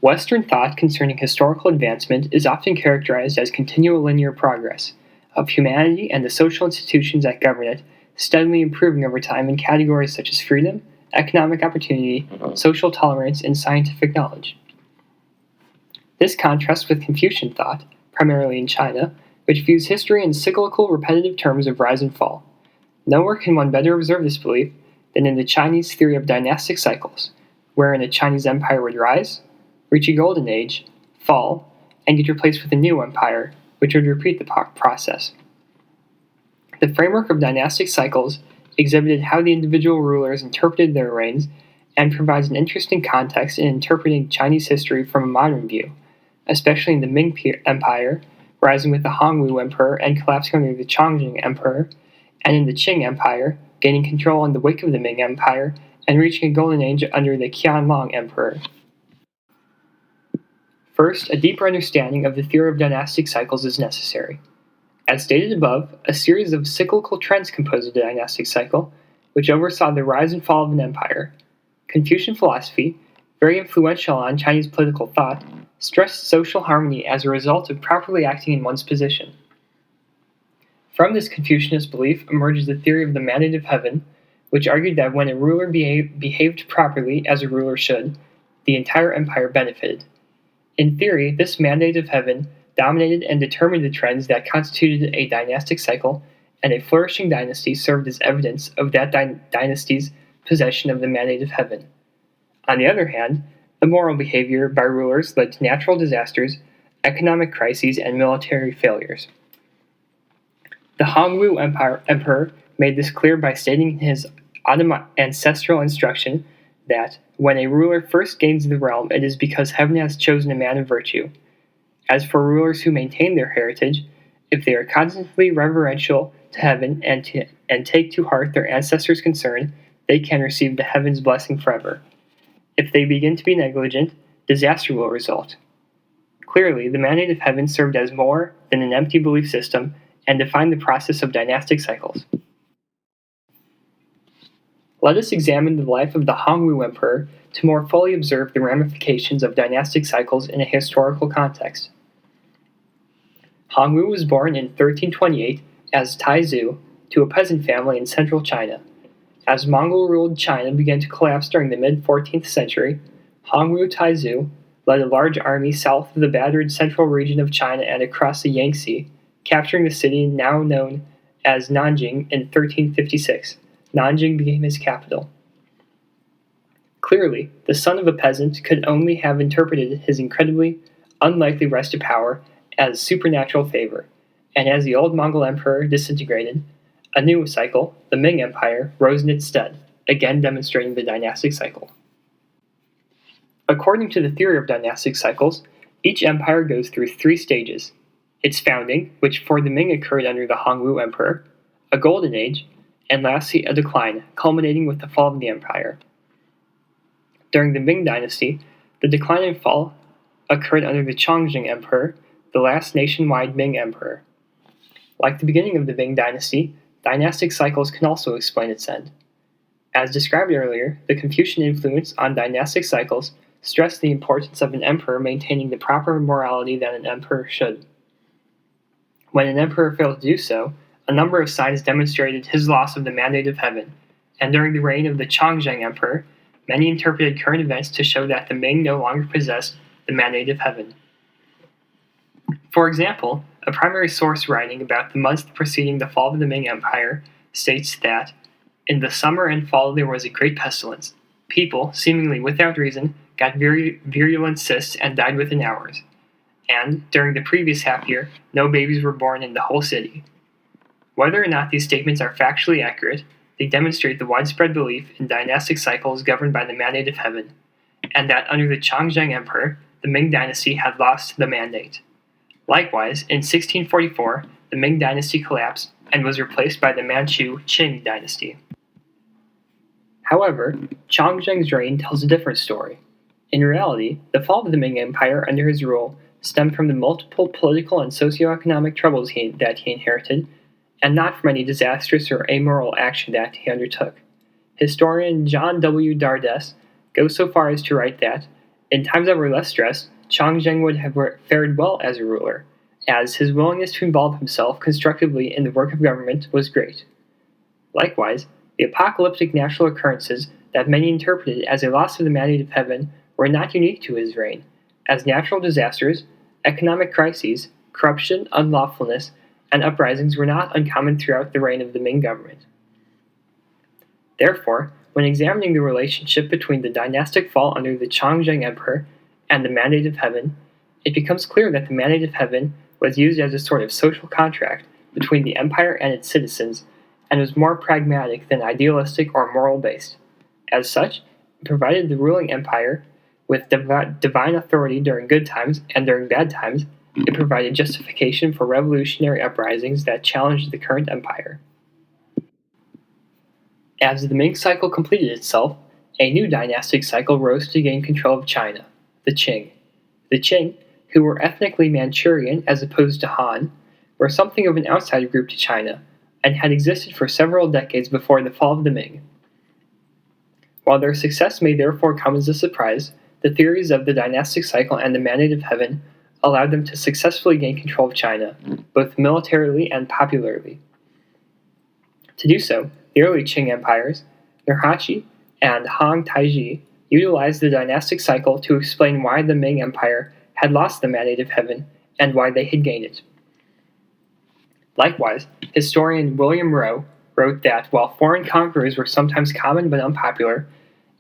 Western thought concerning historical advancement is often characterized as continual linear progress of humanity and the social institutions that govern it, steadily improving over time in categories such as freedom, economic opportunity, social tolerance, and scientific knowledge. This contrasts with Confucian thought, primarily in China, which views history in cyclical, repetitive terms of rise and fall. Nowhere can one better observe this belief than in the Chinese theory of dynastic cycles, wherein a Chinese empire would rise, reach a golden age, fall, and get replaced with a new empire, which would repeat the process. The framework of dynastic cycles exhibited how the individual rulers interpreted their reigns and provides an interesting context in interpreting Chinese history from a modern view, especially in the Ming Empire, rising with the Hongwu Emperor and collapsing under the Chongqing Emperor, and in the Qing Empire, gaining control in the wake of the Ming Empire and reaching a golden age under the Qianlong Emperor. First, a deeper understanding of the theory of dynastic cycles is necessary. As stated above, a series of cyclical trends compose a dynastic cycle, which oversaw the rise and fall of an empire. Confucian philosophy, very influential on Chinese political thought, stressed social harmony as a result of properly acting in one's position. From this Confucianist belief emerges the theory of the mandate of heaven, which argued that when a ruler behaved properly as a ruler should, the entire empire benefited. In theory, this mandate of heaven dominated and determined the trends that constituted a dynastic cycle, and a flourishing dynasty served as evidence of that dynasty's possession of the mandate of heaven. On the other hand, immoral behavior by rulers led to natural disasters, economic crises, and military failures. The Hongwu Emperor made this clear by stating in his ancestral instruction that when a ruler first gains the realm, it is because heaven has chosen a man of virtue. As for rulers who maintain their heritage, if they are constantly reverential to heaven and take to heart their ancestors' concern, they can receive the heaven's blessing forever. If they begin to be negligent, disaster will result. Clearly, the mandate of heaven served as more than an empty belief system and defined the process of dynastic cycles. Let us examine the life of the Hongwu Emperor to more fully observe the ramifications of dynastic cycles in a historical context. Hongwu was born in 1328 as Taizu to a peasant family in central China. As Mongol-ruled China began to collapse during the mid-14th century, Hongwu Taizu led a large army south of the battered central region of China and across the Yangtze, capturing the city now known as Nanjing in 1356. Nanjing became his capital. Clearly, the son of a peasant could only have interpreted his incredibly unlikely rise to power as supernatural favor, and as the old Mongol emperor disintegrated, a new cycle, the Ming Empire, rose in its stead, again demonstrating the dynastic cycle. According to the theory of dynastic cycles, each empire goes through three stages: its founding, which for the Ming occurred under the Hongwu Emperor, a golden age, and lastly a decline, culminating with the fall of the empire. During the Ming Dynasty, the decline and fall occurred under the Chongqing Emperor, the last nationwide Ming Emperor. Like the beginning of the Ming Dynasty, dynastic cycles can also explain its end. As described earlier, the Confucian influence on dynastic cycles stressed the importance of an emperor maintaining the proper morality that an emperor should. When an emperor failed to do so, a number of signs demonstrated his loss of the mandate of heaven, and during the reign of the Chongqing Emperor, many interpreted current events to show that the Ming no longer possessed the mandate of heaven. For example, a primary source writing about the months preceding the fall of the Ming Empire states that, in the summer and fall there was a great pestilence. People, seemingly without reason, got virulent cysts and died within hours. And, during the previous half year, no babies were born in the whole city. Whether or not these statements are factually accurate, they demonstrate the widespread belief in dynastic cycles governed by the mandate of heaven, and that under the Chongqing Emperor, the Ming Dynasty had lost the mandate. Likewise, in 1644, the Ming Dynasty collapsed and was replaced by the Manchu Qing Dynasty. However, Chongqing's reign tells a different story. In reality, the fall of the Ming Empire under his rule stemmed from the multiple political and socioeconomic troubles that he inherited, and not from any disastrous or amoral action that he undertook. Historian John W. Dardess goes so far as to write that, In times that were less stressed, Chongzheng would have fared well as a ruler, as his willingness to involve himself constructively in the work of government was great. Likewise, the apocalyptic natural occurrences that many interpreted as a loss of the mandate of heaven were not unique to his reign, as natural disasters, economic crises, corruption, unlawfulness, and uprisings were not uncommon throughout the reign of the Ming government. Therefore, when examining the relationship between the dynastic fall under the Chongzheng Emperor and the Mandate of Heaven, it becomes clear that the Mandate of Heaven was used as a sort of social contract between the empire and its citizens, and was more pragmatic than idealistic or moral-based. As such, it provided the ruling empire with divine authority during good times, and during bad times, it provided justification for revolutionary uprisings that challenged the current empire. As the Ming cycle completed itself, a new dynastic cycle rose to gain control of China, the Qing. The Qing, who were ethnically Manchurian as opposed to Han, were something of an outside group to China, and had existed for several decades before the fall of the Ming. While their success may therefore come as a surprise, the theories of the dynastic cycle and the Mandate of Heaven allowed them to successfully gain control of China, both militarily and popularly. To do so, the early Qing empires, Nurhaci and Han Taiji, utilized the dynastic cycle to explain why the Ming Empire had lost the Mandate of Heaven and why they had gained it. Likewise, historian William Rowe wrote that while foreign conquerors were sometimes common but unpopular,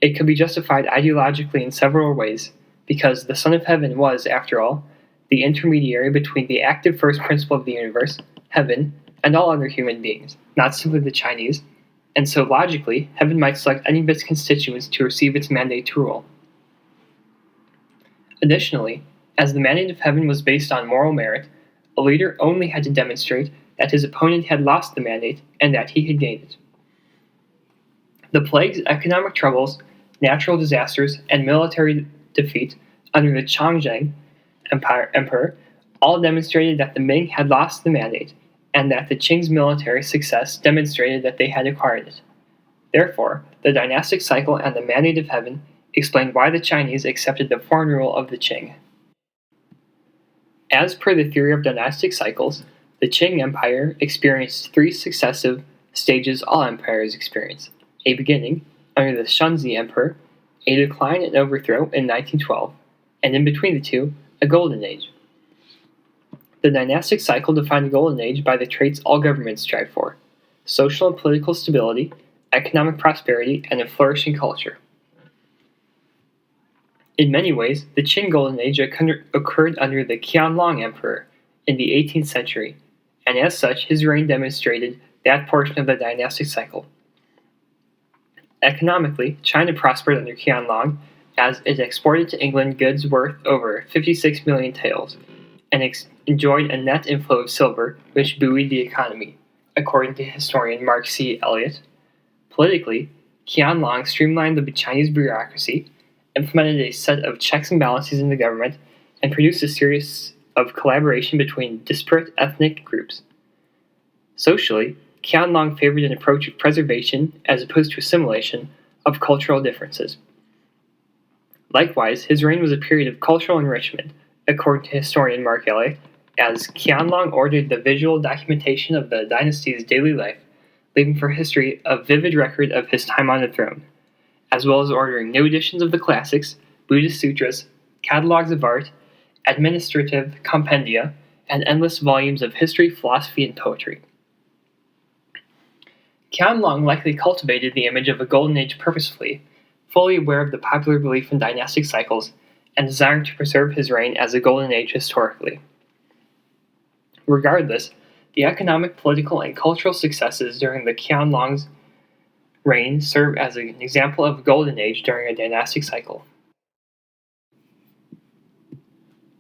it could be justified ideologically in several ways, because the Son of Heaven was, after all, the intermediary between the active first principle of the universe, heaven, and all other human beings, not simply the Chinese, and so logically, heaven might select any of its constituents to receive its mandate to rule. Additionally, as the mandate of heaven was based on moral merit, a leader only had to demonstrate that his opponent had lost the mandate and that he had gained it. The plagues, economic troubles, natural disasters, and military defeat under the Chongzheng Emperor all demonstrated that the Ming had lost the mandate, and that the Qing's military success demonstrated that they had acquired it. Therefore, the dynastic cycle and the Mandate of Heaven explain why the Chinese accepted the foreign rule of the Qing. As per the theory of dynastic cycles, the Qing Empire experienced three successive stages all empires experience: a beginning, under the Shunzi Emperor, a decline and overthrow in 1912, and in between the two, a golden age. The dynastic cycle defined the golden age by the traits all governments strive for: social and political stability, economic prosperity, and a flourishing culture. In many ways, the Qing Golden Age occurred under the Qianlong Emperor in the 18th century, and as such, his reign demonstrated that portion of the dynastic cycle. Economically, China prospered under Qianlong as it exported to England goods worth over 56 million taels, and enjoyed a net inflow of silver, which buoyed the economy, according to historian Mark C. Elliott. Politically, Qianlong streamlined the Chinese bureaucracy, implemented a set of checks and balances in the government, and produced a series of collaboration between disparate ethnic groups. Socially, Qianlong favored an approach of preservation, as opposed to assimilation, of cultural differences. Likewise, his reign was a period of cultural enrichment, according to historian Mark Elliott, as Qianlong ordered the visual documentation of the dynasty's daily life, leaving for history a vivid record of his time on the throne, as well as ordering new editions of the classics, Buddhist sutras, catalogs of art, administrative compendia, and endless volumes of history, philosophy, and poetry. Qianlong likely cultivated the image of a golden age purposefully, fully aware of the popular belief in dynastic cycles, and desiring to preserve his reign as a golden age historically. Regardless, the economic, political, and cultural successes during the Qianlong's reign serve as an example of a golden age during a dynastic cycle.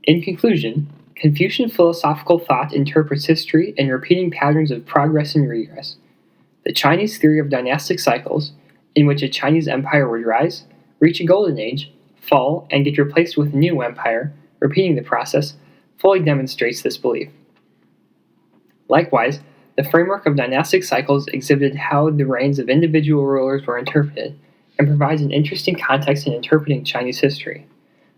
In conclusion, Confucian philosophical thought interprets history in repeating patterns of progress and regress. The Chinese theory of dynastic cycles, in which a Chinese empire would rise, reach a golden age, fall, and get replaced with a new empire, repeating the process, fully demonstrates this belief. Likewise, the framework of dynastic cycles exhibited how the reigns of individual rulers were interpreted, and provides an interesting context in interpreting Chinese history.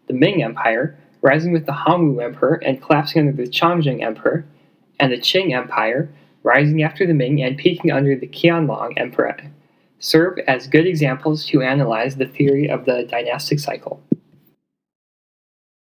the Ming Empire, rising with the Hongwu Emperor and collapsing under the Chongqing Emperor, and the Qing Empire, rising after the Ming and peaking under the Qianlong Emperor, serve as good examples to analyze the theory of the dynastic cycle.